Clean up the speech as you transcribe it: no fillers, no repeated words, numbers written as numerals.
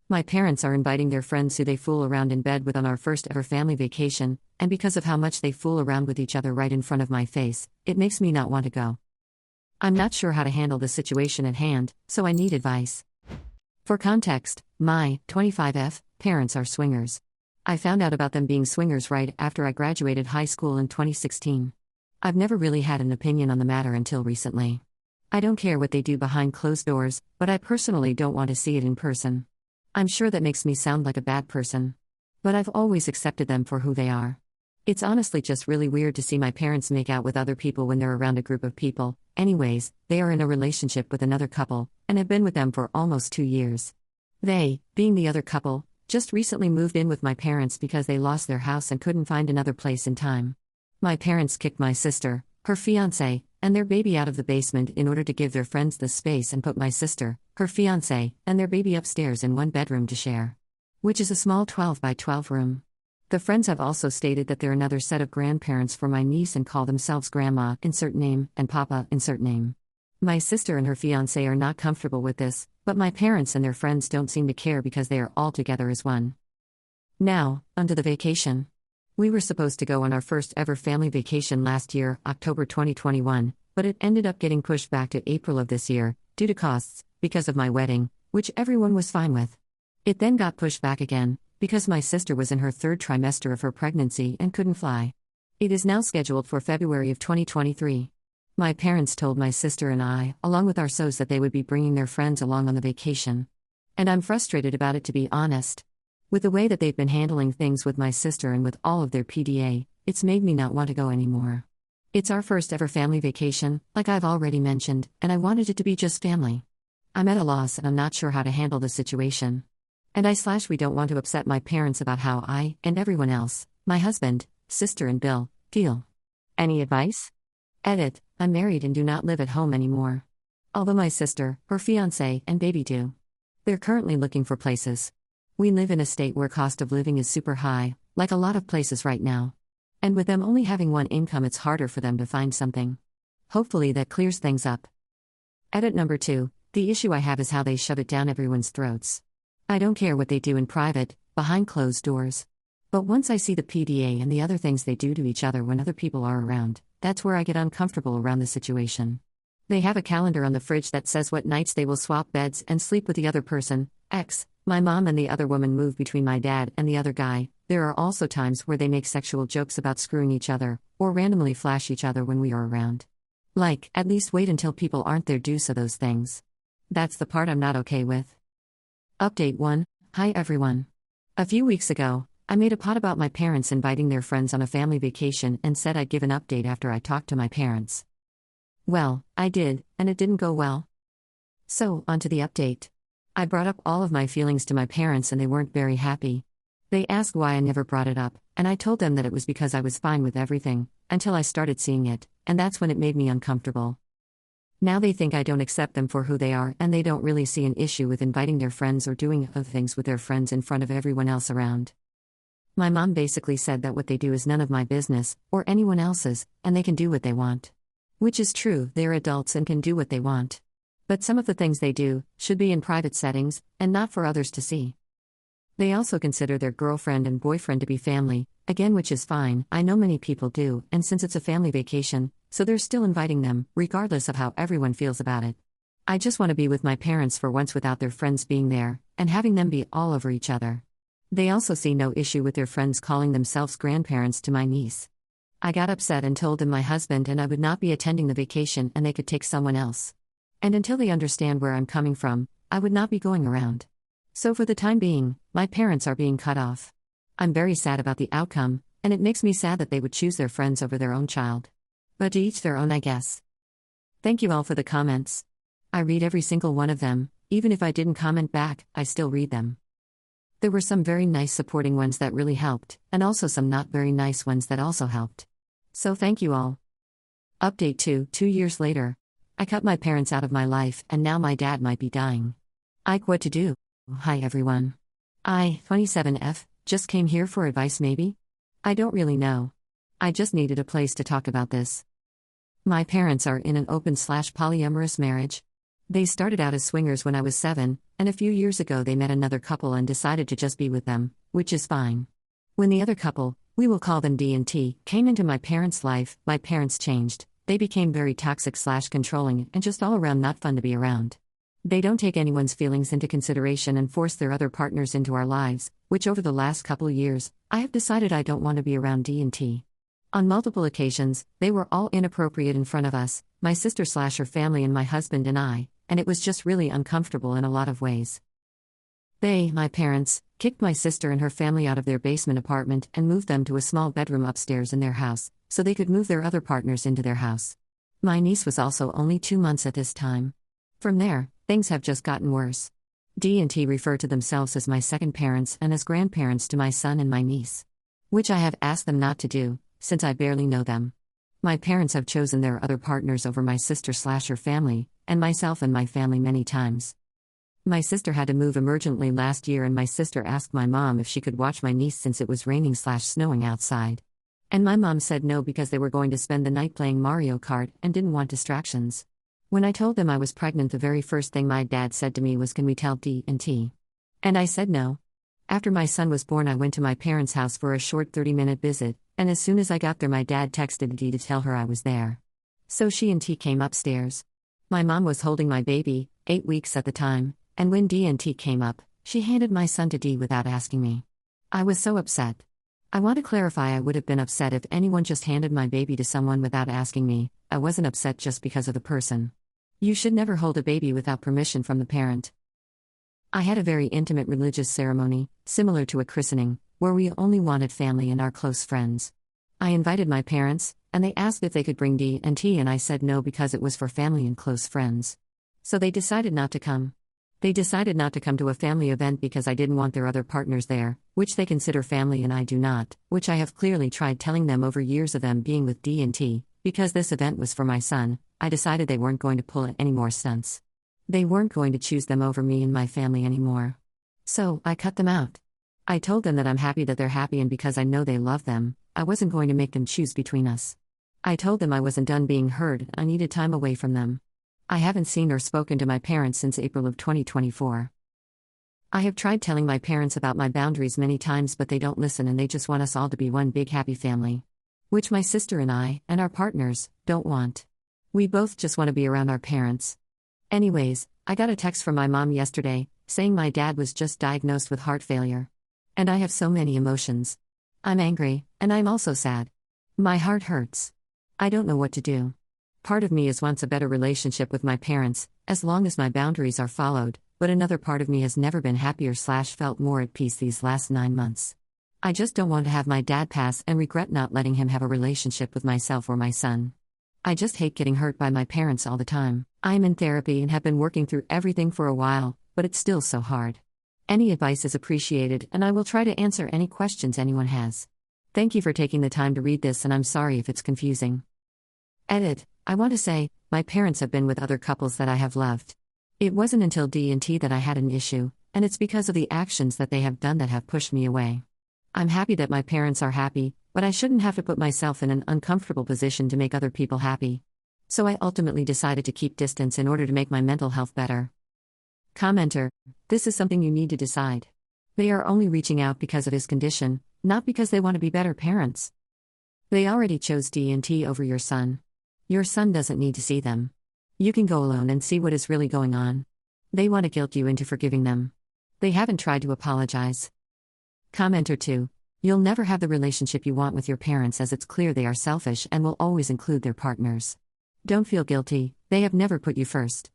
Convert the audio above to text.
My parents are inviting their friends who they fool around in bed with on our first ever family vacation, and because of how much they fool around with each other right in front of my face, it makes me not want to go. I'm not sure how to handle the situation at hand, so I need advice. For context, my 25F parents are swingers. I found out about them being swingers right after I graduated high school in 2016. I've never really had an opinion on the matter until recently. I don't care what they do behind closed doors, but I personally don't want to see it in person. I'm sure that makes me sound like a bad person. But I've always accepted them for who they are. It's honestly just really weird to see my parents make out with other people when they're around a group of people. Anyways, they are in a relationship with another couple, and have been with them for almost 2 years. They, being the other couple, just recently moved in with my parents because they lost their house and couldn't find another place in time. My parents kicked my sister, her fiancé, and their baby out of the basement in order to give their friends the space and put my sister, her fiancé, and their baby upstairs in one bedroom to share, which is a small 12 by 12 room. The friends have also stated that they're another set of grandparents for my niece and call themselves Grandma, insert name, and Papa, insert name. My sister and her fiancé are not comfortable with this, but my parents and their friends don't seem to care because they are all together as one. Now, onto the vacation. We were supposed to go on our first ever family vacation last year, October 2021, but it ended up getting pushed back to April of this year, due to costs, because of my wedding, which everyone was fine with. It then got pushed back again, because my sister was in her 3rd trimester of her pregnancy and couldn't fly. It is now scheduled for February of 2023. My parents told my sister and I, along with our SOs, that they would be bringing their friends along on the vacation. And I'm frustrated about it, to be honest. With the way that they've been handling things with my sister and with all of their PDA, it's made me not want to go anymore. It's our first ever family vacation, like I've already mentioned, and I wanted it to be just family. I'm at a loss and I'm not sure how to handle the situation. And we don't want to upset my parents about how I, and everyone else, my husband, sister and Bill, feel. Any advice? Edit, I'm married and do not live at home anymore. Although my sister, her fiancé, and baby do. They're currently looking for places. We live in a state where cost of living is super high, like a lot of places right now. And with them only having one income, it's harder for them to find something. Hopefully that clears things up. Edit number 2, the issue I have is how they shove it down everyone's throats. I don't care what they do in private, behind closed doors. But once I see the PDA and the other things they do to each other when other people are around, that's where I get uncomfortable around the situation. They have a calendar on the fridge that says what nights they will swap beds and sleep with the other person. My mom and the other woman move between my dad and the other guy. There are also times where they make sexual jokes about screwing each other, or randomly flash each other when we are around. Like, at least wait until people aren't there do so those things. That's the part I'm not okay with. Update 1. Hi everyone. A few weeks ago, I made a pod about my parents inviting their friends on a family vacation and said I'd give an update after I talked to my parents. Well, I did, and it didn't go well. So, onto the update. I brought up all of my feelings to my parents and they weren't very happy. They asked why I never brought it up, and I told them that it was because I was fine with everything, until I started seeing it, and that's when it made me uncomfortable. Now they think I don't accept them for who they are and they don't really see an issue with inviting their friends or doing other things with their friends in front of everyone else around. My mom basically said that what they do is none of my business, or anyone else's, and they can do what they want. Which is true, they're adults and can do what they want. But some of the things they do should be in private settings, and not for others to see. They also consider their girlfriend and boyfriend to be family, again, which is fine. I know many people do, and since it's a family vacation, so they're still inviting them, regardless of how everyone feels about it. I just want to be with my parents for once without their friends being there, and having them be all over each other. They also see no issue with their friends calling themselves grandparents to my niece. I got upset and told them my husband and I would not be attending the vacation and they could take someone else. And until they understand where I'm coming from, I would not be going around. So for the time being, my parents are being cut off. I'm very sad about the outcome, and it makes me sad that they would choose their friends over their own child. But to each their own, I guess. Thank you all for the comments. I read every single one of them, even if I didn't comment back, I still read them. There were some very nice supporting ones that really helped, and also some not very nice ones that also helped. So thank you all. Update 2. 2 years later. I cut my parents out of my life and now my dad might be dying. What to do? Hi everyone. I, 27F, just came here for advice maybe? I don't really know. I just needed a place to talk about this. My parents are in an open/polyamorous marriage. They started out as swingers when I was 7, and a few years ago they met another couple and decided to just be with them, which is fine. When the other couple, we will call them D&T, came into my parents' life, my parents changed. They became very toxic/controlling and just all around not fun to be around. They don't take anyone's feelings into consideration and force their other partners into our lives, which over the last couple years, I have decided I don't want to be around D&T. On multiple occasions, they were all inappropriate in front of us, my sister/her family and my husband and I, and it was just really uncomfortable in a lot of ways. They, my parents, kicked my sister and her family out of their basement apartment and moved them to a small bedroom upstairs in their house, so they could move their other partners into their house. My niece was also only 2 months at this time. From there, things have just gotten worse. D&T refer to themselves as my second parents and as grandparents to my son and my niece. Which I have asked them not to do, since I barely know them. My parents have chosen their other partners over my sister/her family, and myself and my family many times. My sister had to move emergently last year, and my sister asked my mom if she could watch my niece since it was raining/snowing outside. And my mom said no because they were going to spend the night playing Mario Kart and didn't want distractions. When I told them I was pregnant, the very first thing my dad said to me was, "Can we tell D&T?" And I said no. After my son was born, I went to my parents' house for a short 30-minute visit, and as soon as I got there, my dad texted Dee to tell her I was there. So she and T came upstairs. My mom was holding my baby, 8 weeks at the time, and when D&T came up, she handed my son to Dee without asking me. I was so upset. I want to clarify, I would have been upset if anyone just handed my baby to someone without asking me. I wasn't upset just because of the person. You should never hold a baby without permission from the parent. I had a very intimate religious ceremony, similar to a christening, where we only wanted family and our close friends. I invited my parents, and they asked if they could bring D&T, and I said no because it was for family and close friends. So they decided not to come. They decided not to come to a family event because I didn't want their other partners there, which they consider family and I do not, which I have clearly tried telling them over years of them being with D&T. Because this event was for my son, I decided they weren't going to pull any more stunts. They weren't going to choose them over me and my family anymore. So, I cut them out. I told them that I'm happy that they're happy, and because I know they love them, I wasn't going to make them choose between us. I told them I wasn't done being heard, I needed time away from them. I haven't seen or spoken to my parents since April of 2024. I have tried telling my parents about my boundaries many times, but they don't listen and they just want us all to be one big happy family. Which my sister and I, and our partners, don't want. We both just want to be around our parents. Anyways, I got a text from my mom yesterday, saying my dad was just diagnosed with heart failure. And I have so many emotions. I'm angry, and I'm also sad. My heart hurts. I don't know what to do. Part of me wants a better relationship with my parents, as long as my boundaries are followed, but another part of me has never been happier/felt more at peace these last 9 months. I just don't want to have my dad pass and regret not letting him have a relationship with myself or my son. I just hate getting hurt by my parents all the time. I am in therapy and have been working through everything for a while, but it's still so hard. Any advice is appreciated, and I will try to answer any questions anyone has. Thank you for taking the time to read this, and I'm sorry if it's confusing. Edit. I want to say, my parents have been with other couples that I have loved. It wasn't until D&T that I had an issue, and it's because of the actions that they have done that have pushed me away. I'm happy that my parents are happy, but I shouldn't have to put myself in an uncomfortable position to make other people happy. So I ultimately decided to keep distance in order to make my mental health better. Commenter. This is something you need to decide. They are only reaching out because of his condition, not because they want to be better parents. They already chose D&T over your son. Your son doesn't need to see them. You can go alone and see what is really going on. They want to guilt you into forgiving them. They haven't tried to apologize. Commenter 2. You'll never have the relationship you want with your parents, as it's clear they are selfish and will always include their partners. Don't feel guilty, they have never put you first.